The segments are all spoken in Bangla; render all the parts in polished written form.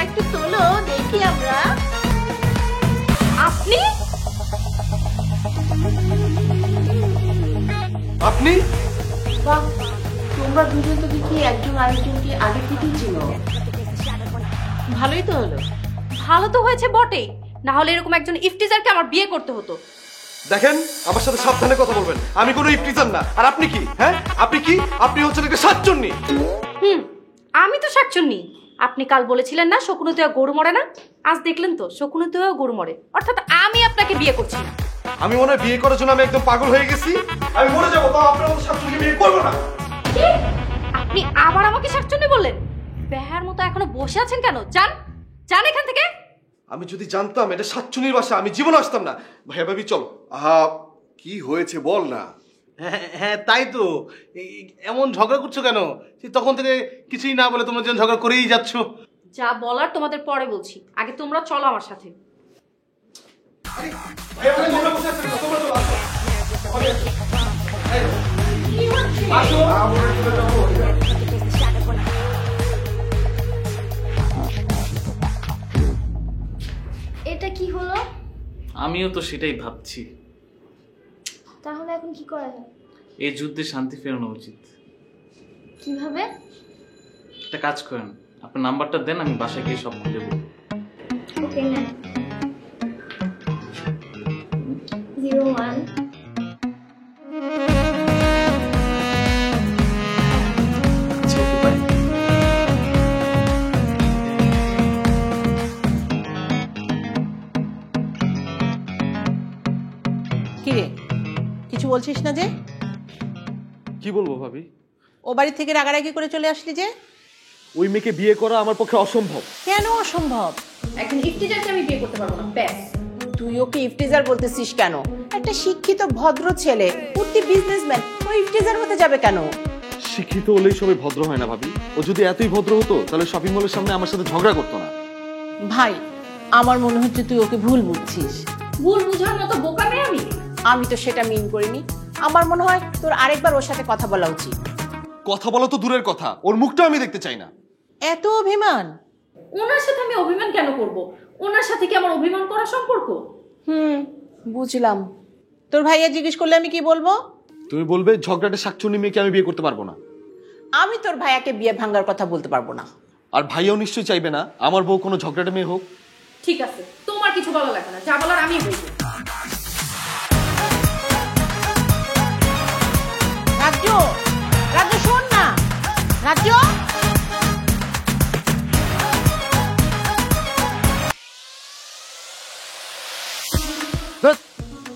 একটু তোলো দেখি আমরা। আপনি আপনি বাহ, তোমরা দুজন তো দেখি একজন আরেকজনকে আগে থেকেই চিনো। ভালোই তো হলো। ভালো তো হয়েছে বটেই, না হলে এরকম একজন ইফতিজারকে আমার বিয়ে করতে হতো। দেখেন, আমার সাথে সাবধানে কথা বলবেন। আমি কোনো ইফতিজার না। আর আপনি কি? হ্যাঁ, আপনি কি? আপনি হচ্ছেন একটা শাকচুন্নি। আমি তো শাকচুন্নি। আপনি কাল বলেছিলেন না শকুনতেও গরু মরে না, আজ দেখলেন তো শকুনতেও গরু মরে। অর্থাৎ আমি আপনাকে বিয়ে করছি না। আমি মনে হয় বিয়ে করার জন্য আমি একদম পাগল হয়ে গেছি। আমি মরে যাবো, তাও আপনার মতো শাকচুন্নিকে বিয়ে করবো না। কি? আপনি আবার আমাকে শাকচুন্নি বললেন? বেহার মতো এখনো বসে আছেন কেন? যান যান এখান থেকে। আমি যদি জানতাম এটা শাকচুন্নির বাসা, আমি জীবনে আসতাম না। ভাইয়া ভাবি চলো। আহা, কি হয়েছে বল না। হ্যাঁ তাই তো, এমন ঝগড়া করছো কেন? তখন থেকে কিছুই না বলে তোমরা যেন ঝগড়া করেই যাচ্ছ। যা বলার তোমাদের পরে বলছি, আগে তোমরা চলো আমার সাথে। ভাইয়া ভাবি তোমরা বসে আছেন, তোমরা চলো, আসো। এটা কি হলো? আমিও তো সেটাই ভাবছি। তাহলে এখন কি করা যায়? এই যুদ্ধে শান্তি ফেরানো উচিত। কিভাবে? একটা কাজ করেন, আপনার নাম্বারটা দেন, আমি বাসায় গিয়ে সব খুলে বলবো। ওকে না। 01 কিরে, কিছু বলছিস না যে? কি বলবো ভাবি? ও বাড়ি থেকে রাগারাগি করে চলে আসলি যে? ওই মেয়েকে বিয়ে করা আমার পক্ষে অসম্ভব। কেন অসম্ভব? একজন ইফতিজারকে আমি বিয়ে করতে পারবো না, ব্যাস। তুই ওকে ইফতিজার বলতেছিস কেন? একটা শিক্ষিত ভদ্র ছেলে, উঠতি বিজনেসম্যান, ও ইফতিজার হতে যাবে কেন? শিক্ষিত হলেই সবাই ভদ্র হয় না ভাবি। ও যদি এতই ভদ্র হতো তাহলে শপিং মলের সামনে আমার সাথে ঝগড়া করতো না। ভাই, আমার মনে হচ্ছে তুই ওকে ভুল বুঝছিস। ভুল বুঝার মতো বোকা মেয়ে আমি? আমি তো সেটা মিন করিনি। আমার মনে হয় তোর আরেকবার ওর সাথে কথা বলা উচিত। কথা বলা তো দূরের কথা, ওর মুখটা আমি দেখতে চাই না। এত অভিমান? ওনার সাথে আমি অভিমান কেন করব? ওনার সাথে কি আমার অভিমান করা সম্পর্ক? বুঝলাম। তোর ভাইয়া জিজ্ঞেস করলে আমি কি বলবো? তুমি বলবে ঝগড়াটা শাকচুন্নি মেয়েকে আমি বিয়ে করতে পারবো না। আমি তোর ভাইয়াকে বিয়ে ভাঙার কথা বলতে পারবো না। আর ভাইয়াও নিশ্চয়ই চাইবে না আমার বউ কোনো ঝগড়াটা মেয়ে হোক। ঠিক আছে, তোমার কিছু বলা লাগবে না, যা বলার আমি বলবো। রাজ্য, রাজ্য শোন না। রাজ্য, ধ্যাৎ,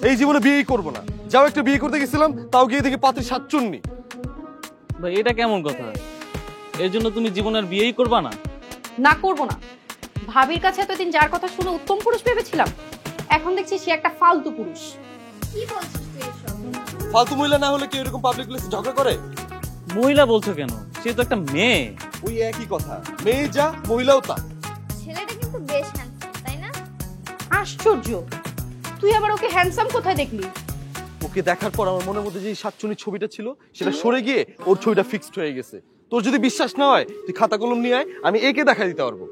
এই জীবনে বিয়েই করবো না। যাও, একটা বিয়ে করতে গেছিলাম, তাও গিয়ে দেখি পাত্রী শাকচুন্নি। ভাই এটা কেমন কথা? এর জন্য তুমি জীবনের বিয়েই করবা না? না, করবো না। ভাবির কাছে এতদিন যার কথা শুনে উত্তম পুরুষ ভেবেছিলাম, এখন দেখছি সে একটা ফালতু পুরুষ। কি বলছিস তুই এসব? ফালতু মহিলা না হলে কি এরকম পাবলিক প্লেসে ঝগড়া করে? মহিলা বলছো কেন? সে তো একটা মেয়ে। ওই একই কথা, মেয়ে যা মহিলাও তা। ছেলেটা কিন্তু বেশ হ্যান্ডসাম, তাই না? আশ্চর্য, তুই আবার ওকে হ্যান্ডসাম কোথায় দেখলি? ওকে দেখার পর আমার মনের মধ্যে যে শাকচুনির ছবিটা ছিল সেটা সরে গিয়ে ওর ছবিটা ফিক্সড হয়ে গেছে। তোর যদি বিশ্বাস না হয় তুই খাতা কলম নিয়ে আয়, আমি একে দেখা দিতে পারবো।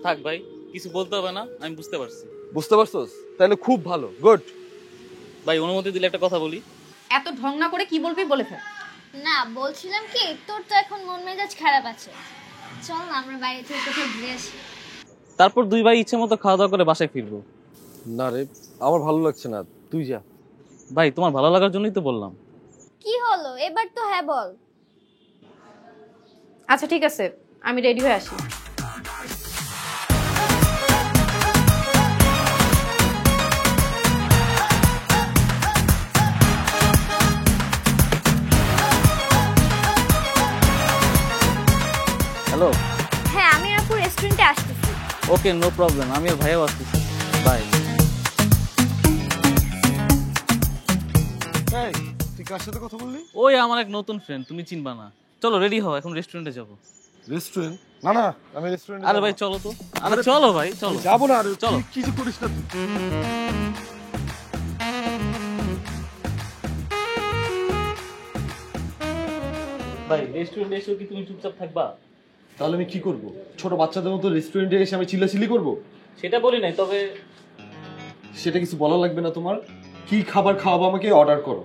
থাক ভাই, কিছু বলতে হবে না, আমি বুঝতে পারছি। বুঝতে পারছস? তাহলে খুব ভালো, গুড। ভাই অনুমতি দিলে একটা কথা বলি। এত ঢং না করে কি বলবি বলে ফেল। না, বলছিলাম কি, তোর তো এখন মন মেজাজ খারাপ আছে। চল না আমরা বাইরে থেকে কোথাও ঘুরে আসি। তারপর দুই ভাই ইচ্ছে মতো খাওয়া দাওয়া করে বাসায় ফিরবো। না রে, আমার ভালো লাগছে না, তুই যা। ভাই তোমার ভালো লাগার জন্যই তো বললাম। কি হলো এবার? তো হ্যাঁ বল। আচ্ছা ঠিক আছে, আমি রেডি হয়ে আসি। হ্যালো। হ্যাঁ, আমি আপুর রেস্টুরেন্টে আসতেছি। ওকে, নো প্রবলেম, আমি আর ভাইয়াও আসতেছি। বাই। এই, তুই কার সাথে কথা বললি? ওই আমার এক নতুন ফ্রেন্ড, তুমি চিনবা না। চলো রেডি হও, এখন রেস্টুরেন্টে যাবো। রেস্টুরেন্ট? না না, আমি রেস্টুরেন্টে আরে ভাই চলো তো। আরে চলো ভাই, চলো। যাবো না। আরে চলো। কি যে করিস না তুই। ভাই রেস্টুরেন্টে এসেও কি তুমি চুপচাপ থাকবা? তাহলে আমি কি করব? ছোট বাচ্চাদের মতো রেস্টুরেন্টে এসে আমি চিল্লাচিল্লি করব? সেটা বলি নাই, তবে সেটা কিছু বলা লাগবে না তোমার। কি খাবার খাওয়াবো আমাকে অর্ডার করো।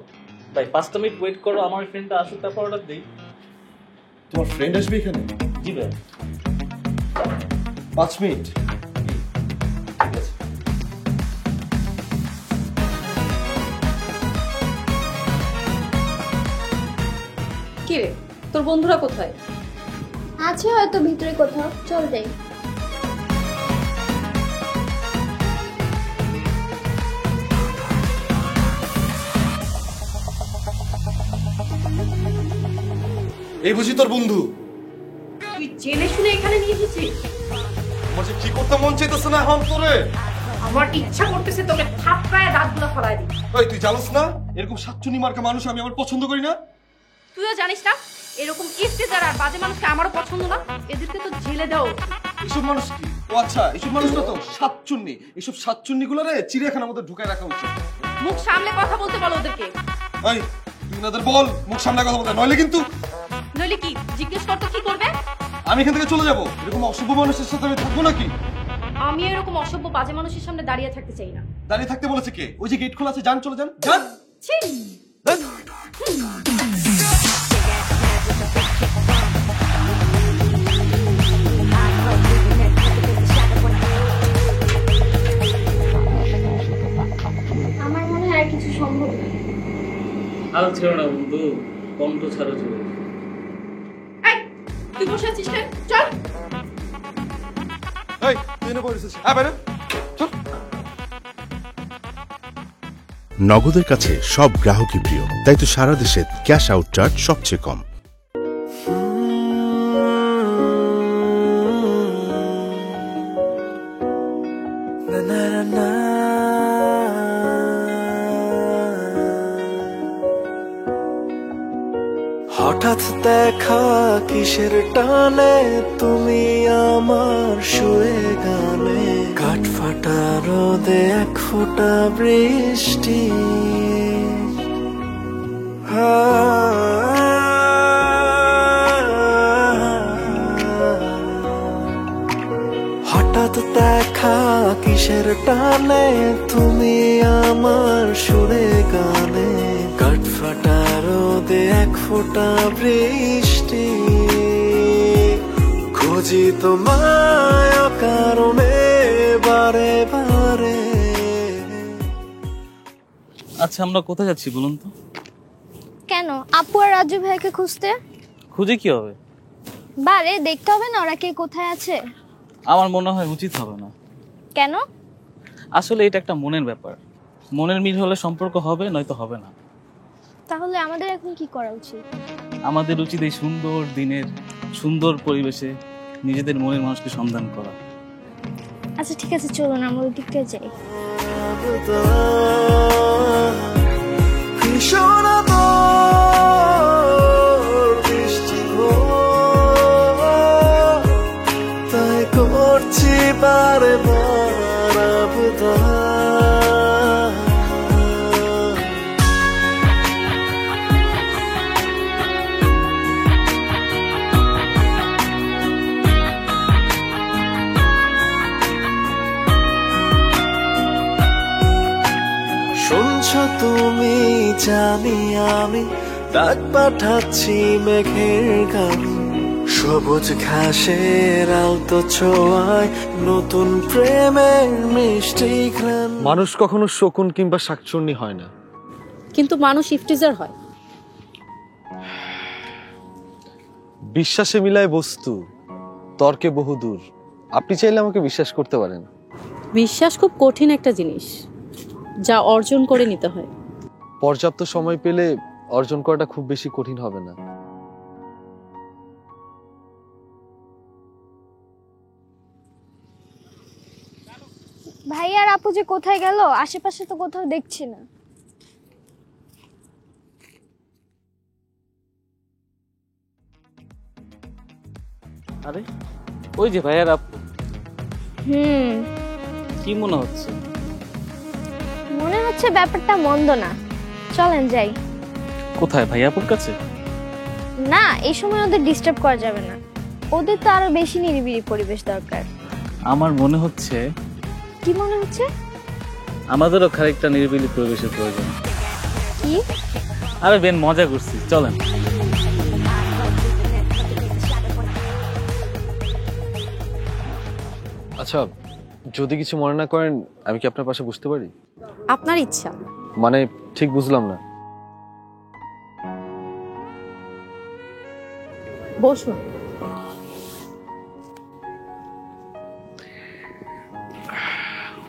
ভাই 5 মিনিট ওয়েট করো, আমার ফ্রেন্ডটা আসুক তারপর অর্ডার দিই। তোমার ফ্রেন্ড আসবে এখানে? জি ভাই। 5 মিনিট। ঠিক আছে। কি রে, তোর বন্ধুরা কোথায়? আছে হয়তো ভিতরে কোথাও, চল যাই। এই বুঝি তোর বন্ধু? তুই জেনে শুনে এখানে নিয়ে এসেছিস? আমার যে কি করতে মন চাইতেছে না এখন তোরে। আমার ইচ্ছা করতেছে তোকে থাপড়ায় দাঁতগুলো ফলাই দিই। ওই তুই জানিস না এরকম সাতচুনি মার্কা মানুষ আমি আমার পছন্দ করি না? তুইও জানিস না এরকম ইফতেজার আর বাজে মানুষকে আমারও পছন্দ না। এদেরকে তো জেলে দাও। এসব মানুষ কি? ও আচ্ছা, এসব মানুষ না তো সাতচুন্নি। এসব সাতচুন্নি গুলো রে চিড়িয়াখানার মধ্যে ঢুকায় রাখা উচিত। মুখ সামলে কথা বলতে বলো ওদেরকে। এই তুই ওনাদের বল মুখ সামনে কথা বলতে, নইলে কিন্তু নইলে কি জিজ্ঞেস করতো কি করবে? আমি এখান থেকে চলে যাব। এরকম অশুভ মানুষের সাথে আমি থাকবো নাকি? আমি এরকম অসভ্য বাজে মানুষের সামনে দাঁড়িয়ে থাকতে চাই না। দাঁড়িয়ে থাকতে বলেছে কে? ওই যে গেট খোলা আছে, যান চলে যান। যান। ছি! যান। আমার মনে হয় আর কিছু সম্ভব না। হাল ছেড়ো না বন্ধু, কণ্ঠ ছাড়ো চলে। এই, তুই বসে আছিস কেন? চল। এই তুই এনে বসেছিস। হ্যাঁ বাইরে চল। নগদের কাছে সব গ্রাহকই প্রিয়, তাই তো সারা দেশে ক্যাশ আউট চার্জ সবচেয়ে কম। হঠাৎ দেখা কিসের টানে তুমি আমার সুরে গানে, কাঠ ফাটা রোদে এক ফোঁটা বৃষ্টি। হঠাৎ দেখা কিসের টানে তুমি আমার সুরে গানে, কাঠ ফাটা রোদে এক ফোঁটা বৃষ্টি। খুঁজি তোমায় কারণে বারে বারে। আচ্ছা আমরা কোথায় যাচ্ছি বলুন তো? কেন, আপু আর রাজু ভাইকে খুঁজতে? খুঁজে কি হবে? বারে দেখতে হবে না ওরা কে কোথায় আছে? আমার মনে হয় উচিত হবে না। কেন? আসলে এটা একটা মনের ব্যাপার। মনের মিল হলে সম্পর্ক হবে, নয়তো হবে না। তাহলে আমাদের এখন কি করা উচিত? আমাদের উচিত এই সুন্দর দিনের সুন্দর পরিবেশে নিজেদের মনের মানুষকে সন্ধান করা। আচ্ছা ঠিক আছে, চলুন আমরা ওই দিকটা যাই। ভীষণ বৃষ্টি তাই করছি বারে বার আবদার। শুনছো তুমি, জানি আমি ডাক পাঠাচ্ছি মেঘের গান, সবুজ ঘাসের আলতো ছোঁয়ায় নতুন প্রেমের মিষ্টি ঘ্রাণ। মানুষ কখনো শকুন কিংবা শাকচুন্নি হয় না, কিন্তু মানুষ ইফতিজার হয়। বিশ্বাসে মিলায় বস্তু, তর্কে বহুদূর। আপনি চাইলে আমাকে বিশ্বাস করতে পারেন। বিশ্বাস খুব কঠিন একটা জিনিস, যা অর্জন করে নিতে হয়। পর্যাপ্ত সময় পেলে অর্জন করাটা খুব বেশি কঠিন হবে না। ভাই আর আপু যে কোথায় গেল, আশেপাশে তো কোথাও দেখছি না। আরে ওই যে ভাইয়ার আপু। কি মনে হচ্ছে? মনে হচ্ছে ব্যাপারটা মন্দ না, চলেন যাই। কোথায়? ভাইয়াপুর কাছে? না, এই সময় ওদের ডিস্টার্ব করা যাবে না। ওদের তো আরো বেশি নিরিবিলি পরিবেশ দরকার। আমার মনে হচ্ছে কি মনে হচ্ছে? আমাদেরও খানিকটা নিরিবিলি পরিবেশের প্রয়োজন। কি? আরে বেন, মজা করছি, চলেন। আচ্ছা, যদি কিছু মনে না করেন আমি কি আপনার পাশে বসতে পারি? আপনার ইচ্ছা। মানে ঠিক বুঝলাম না। বসুন।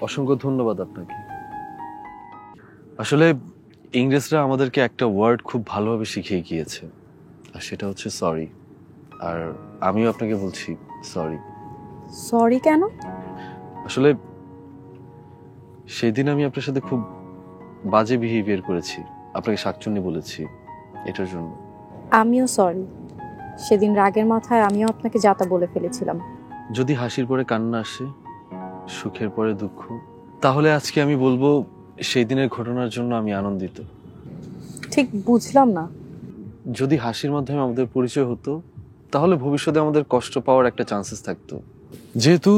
অসংখ্য ধন্যবাদ আপনাকে। আসলে ইংরেজরা আমাদেরকে একটা ওয়ার্ড খুব ভালোভাবে শিখিয়ে গিয়েছে, আর সেটা হচ্ছে সরি। আর আমিও আপনাকে বলছি সরি। সরি কেন? আসলে সেদিন আমি আপনার সাথে খুব বাজে বিহেভিয়ার করেছি, আপনাকে শাকচুন্নি বলেছি, এটার জন্য। আমিও সরি। সেদিন রাগের মাথায় আমিও আপনাকে যাতা বলে ফেলেছিলাম। যদি হাসির পরে কান্না আসে, সুখের পরে দুঃখ, তাহলে আজকে আমি বলবো সেই দিনের ঘটনার জন্য আমি আনন্দিত। ঠিক বুঝলাম না। যদি হাসির মাধ্যমে আমাদের পরিচয় হতো, তাহলে ভবিষ্যতে আমাদের কষ্ট পাওয়ার একটা চান্সেস থাকতো। যেহেতু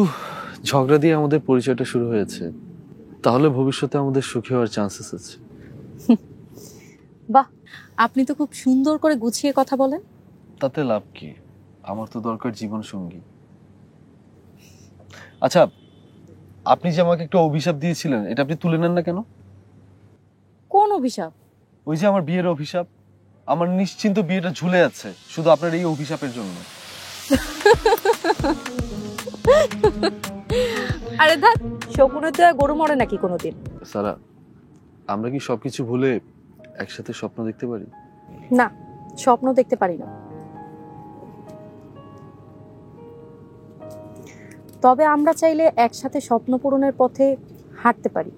ঝগড়া দিয়ে আমাদের পরিচয়টা শুরু হয়েছে, তাহলে ভবিষ্যতে আমাদের সুখী হওয়ার চান্সেস আছে। বাহ, আপনি তো খুব সুন্দর করে গুছিয়ে কথা বলেন। তাতে লাভ কি? আমার তো দরকার জীবন সঙ্গী। আচ্ছা, আপনি যে আমাকে একটা অভিশাপ দিয়েছিলেন, এটা আপনি তুলে নেন না কেন? কোন অভিশাপ? ওই যে আমার বিয়ের অভিশাপ। আমার নিশ্চিন্ত বিয়েটা ঝুলে আছে শুধু আপনার এই অভিশাপের জন্য। আরে ধ্যাৎ, শকুনে তো গরু মরে নাকি কোনোদিন? সারা, আমরা কি সবকিছু ভুলে একসাথে স্বপ্ন দেখতে পারি? না, স্বপ্ন দেখতে পারি না। তবে আমরা চাইলে একসাথে স্বপ্ন পূরণের পথে হাঁটতে পারি।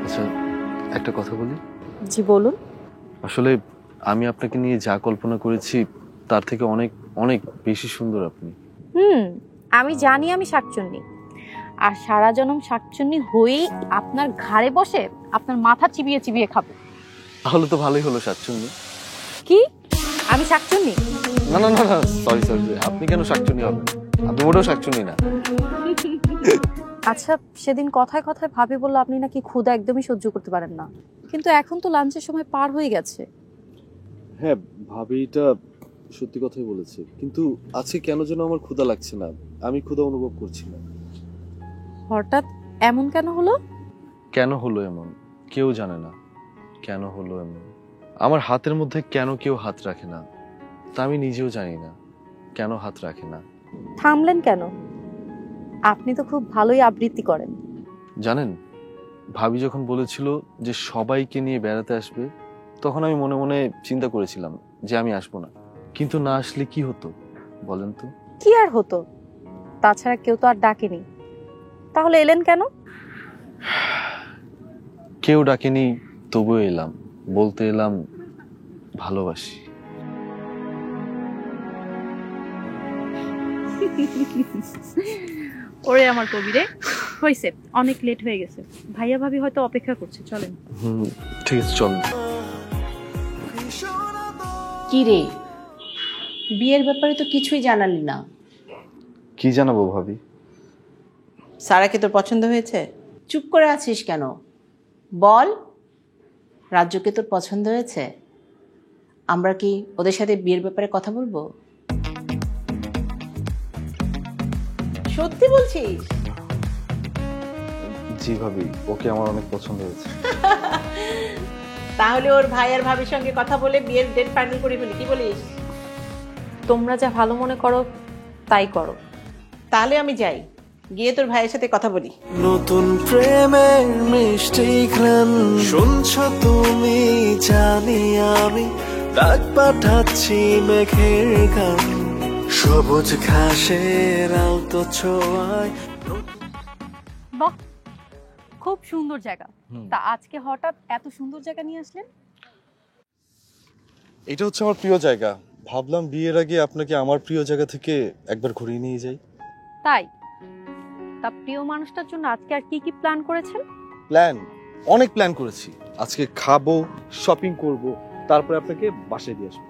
আচ্ছা, একটা কথা বলি। জি বলুন। আসলে আমি আপনাকে নিয়ে যা কল্পনা করেছি তার থেকে অনেক অনেক বেশি সুন্দর আপনি। আমি জানি আমি শাকচুন্নি, আর সারা জনম শাকচুন্নি হয়েই আপনার ঘাড়ে বসে আপনার মাথা চিবিয়ে চিবিয়ে খাবো। তাহলে তো ভালোই হলো শাকচুন্নি। কি? আমি শাকচুন্নি? না না না না, সরি সরি, আপনি কেন শাকচুন্নি হবেন? আপনি মোটেও শাকচুন্নি না। আচ্ছা, সেদিন কথায় কথায় ভাবি বলল আপনি নাকি ক্ষুধা একদমই সহ্য করতে পারেন না, কিন্তু এখন তো লাঞ্চের সময় পার হয়ে গেছে। হ্যাঁ, ভাবিটা সত্যি কথাই বলেছে, কিন্তু আজকে কেন যেন আমার ক্ষুধা লাগছে না, আমি ক্ষুধা অনুভব করছি না। হঠাৎ এমন কেন হলো? কেন হলো এমন কেউ জানে না। কেন হলো এমন? আমার হাতের মধ্যে কেন কেউ হাত রাখে না, তা আমি নিজেও জানি না। কেন হাত রাখে না? থামলেন কেন? আপনি তো খুব ভালোই আবৃত্তি করেন। জানেন, ভাবি যখন বলেছিল যে সবাইকে নিয়ে বেড়াতে আসবে, তখন আমি মনে মনে চিন্তা করেছিলাম যে আমি আসবো না। কিন্তু না আসলে কি হতো বলেন তো? কি আর হতো? তাছাড়া কেউ তো আর ডাকেনি, তাহলে এলেন কেন? কেউ ডাকেনি, তবুও এলাম। বলতে এলাম ভালোবাসি। ওরে আমার কবিরে, হয়েছে, অনেক লেট হয়ে গেছে। ভাইয়া ভাবি হয়তো অপেক্ষা করছে, চলেন। ঠিক আছে, চল। কি রে, বিয়ের ব্যাপারে তো কিছুই জানালি না। কি জানাবো ভাবি? সারাকে তোর পছন্দ হয়েছে? চুপ করে আছিস কেন? বল, রাজ্যকে তোর পছন্দ হয়েছে? আমরা কি ওদের সাথে বিয়ের ব্যাপারে কথা বলবো? সত্যি বলছিস? জি ভাবি, ওকে আমার অনেক পছন্দ হয়েছে। তাহলে ওর ভাই আর ভাবির সঙ্গে কথা বলে বিয়ের ডেট ফাইনাল করে ফেলি, কি বলিস? তোমরা যা ভালো মনে করো তাই করো। তাহলে আমি যাই, গিয়ে তোর ভাইয়ের সাথে কথা বলি। নতুন প্রেমের মিষ্টি ঘ্রাণ শুনছো তুমি, জানি আমি ডাক পাঠাচ্ছি মেঘের গান, সবুজ ঘাসের আলতো ছোঁয়ায়। বাহ, খুব সুন্দর জায়গা। তা আজকে হঠাৎ এত সুন্দর জায়গা নিয়ে আসলেন? এটা হচ্ছে আমার প্রিয় জায়গা। ভাবলাম বিয়ের আগে আপনাকে আমার প্রিয় জায়গা থেকে একবার ঘুরিয়ে নিয়ে যাই। তাই? তা প্রিয় মানুষটার জন্য আজকে আর কি কি প্ল্যান করেছেন? প্ল্যান? অনেক প্ল্যান করেছি। আজকে খাবো, শপিং করব, তারপরে আপনাকে বাসায় দিয়ে আসবো।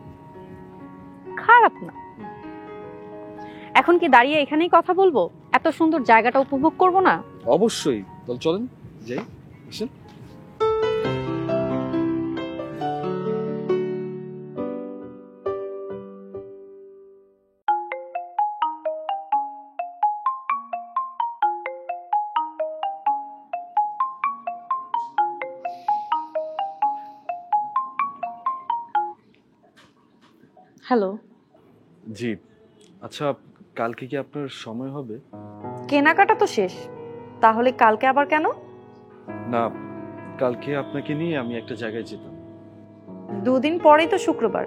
খারাপ না। এখন কি দাঁড়িয়ে এখানেই কথা বলবো? এত সুন্দর জায়গাটা উপভোগ করব না? অবশ্যই, তাহলে চলেন যাই, আসেন। হ্যালো। জি, আচ্ছা কালকে কি আপনার সময় হবে? কেনাকাটা তো শেষ, তাহলে কালকে আবার কেন? না, কালকে আপনাকে নিয়ে আমি একটা জায়গায় যেতাম। দুদিন পরেই তো শুক্রবার,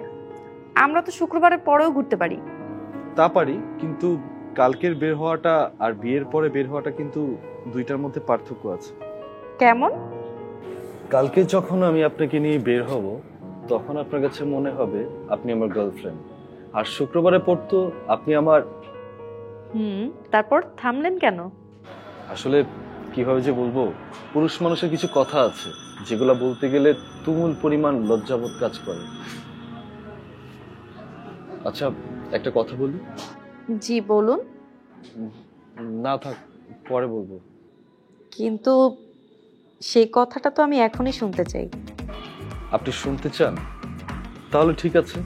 আমরা তো শুক্রবারের পরেও ঘুরতে পারি। তা পারি, কিন্তু কালকের বের হওয়াটা আর বিয়ের পরে বের হওয়াটা কিন্তু দুইটার মধ্যে পার্থক্য আছে। কেমন? কালকে যখন আমি আপনাকে নিয়ে বের হব তখন আপনার কাছে মনে হবে আপনি আমার গার্লফ্রেন্ড, আর শুক্রবারে পড়তো আপনি আমার। তারপর থামলেন কেন? আসলে কিভাবে যে বলবো, পুরুষ মানুষের কিছু কথা আছে যেগুলা বলতে গেলে তুমুল পরিমাণ লজ্জাবোধ কাজ করে। আচ্ছা একটা কথা বলি? জি বলুন। না থাক, পরে বলবো। কিন্তু সেই কথাটা তো আমি এখনই শুনতে চাই। আপনি শুনতে চান? তাহলে ঠিক আছে।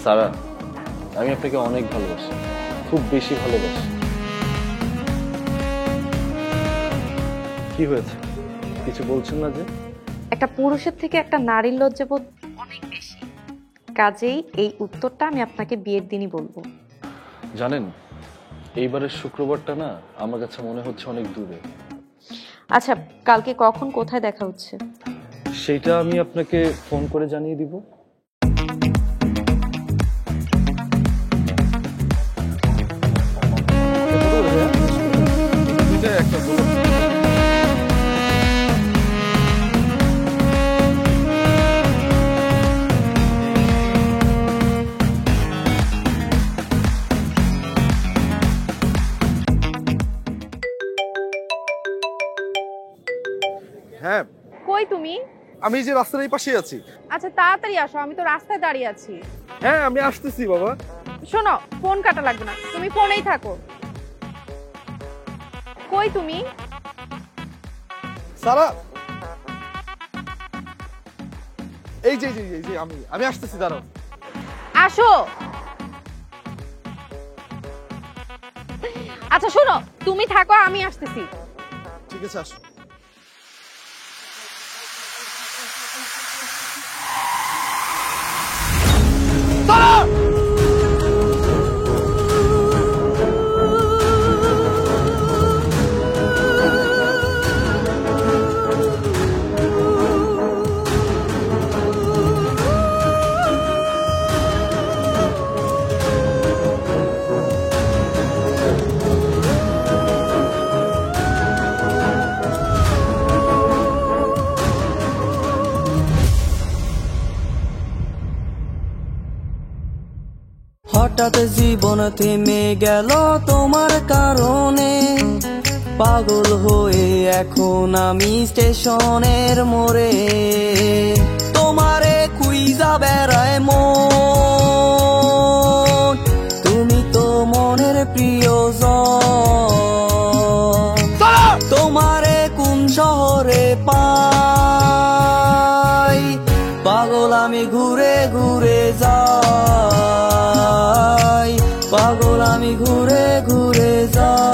সারা, আমি আপনাকে অনেক ভালোবাসি, খুব বেশি ভালোবাসি। কি হয়েছে, কিছু বলছেন না যে? একটা পুরুষের থেকে একটা নারীর লজ্জাবোধ অনেক বেশি, কাজেই এই উত্তরটা আমি আপনাকে বিয়ের দিনই বলবো। জানেন, এইবারের শুক্রবারটা না আমার কাছে মনে হচ্ছে অনেক দূরে। আচ্ছা কালকে কখন কোথায় দেখা হচ্ছে? সেটা আমি আপনাকে ফোন করে জানিয়ে দিব। হ্যাঁ, কই তুমি? আমি যে রাস্তার এই পাশে আছি। আচ্ছা তাড়াতাড়ি আসো, আমি তো রাস্তায় দাঁড়িয়ে আছি। হ্যাঁ আমি আসতেছি বাবা। শোনো, ফোন কাটা লাগবে না, তুমি ফোনেই থাকো। কই তুমি? সারা, এই যে আমি আসতেছি, দাঁড়াও। আসো। আচ্ছা শোনো, তুমি থাকো, আমি আসতেছি। ঠিক আছে, আসো। হঠাৎ জীবন থেমে গেল তোমার কারণে, পাগল হয়ে এখন আমি স্টেশনের মোড়ে, তোমারে খুঁজা বেড়ায় মন, তুমি তো মনের প্রিয়জন, তোমারে কোন শহরে পাই, পাগল আমি ঘুরে ঘুরে যাই, পাগল আমি ঘুরে ঘুরে যাই।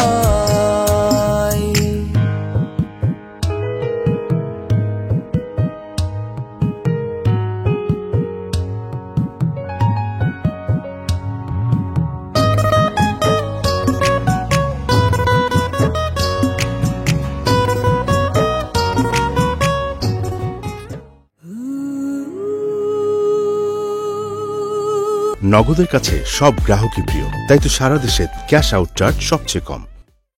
নগদের কাছে সব গ্রাহকই প্রিয়, তাই তো সারা দেশে ক্যাশ আউট চার্জ সবচেয়ে কম।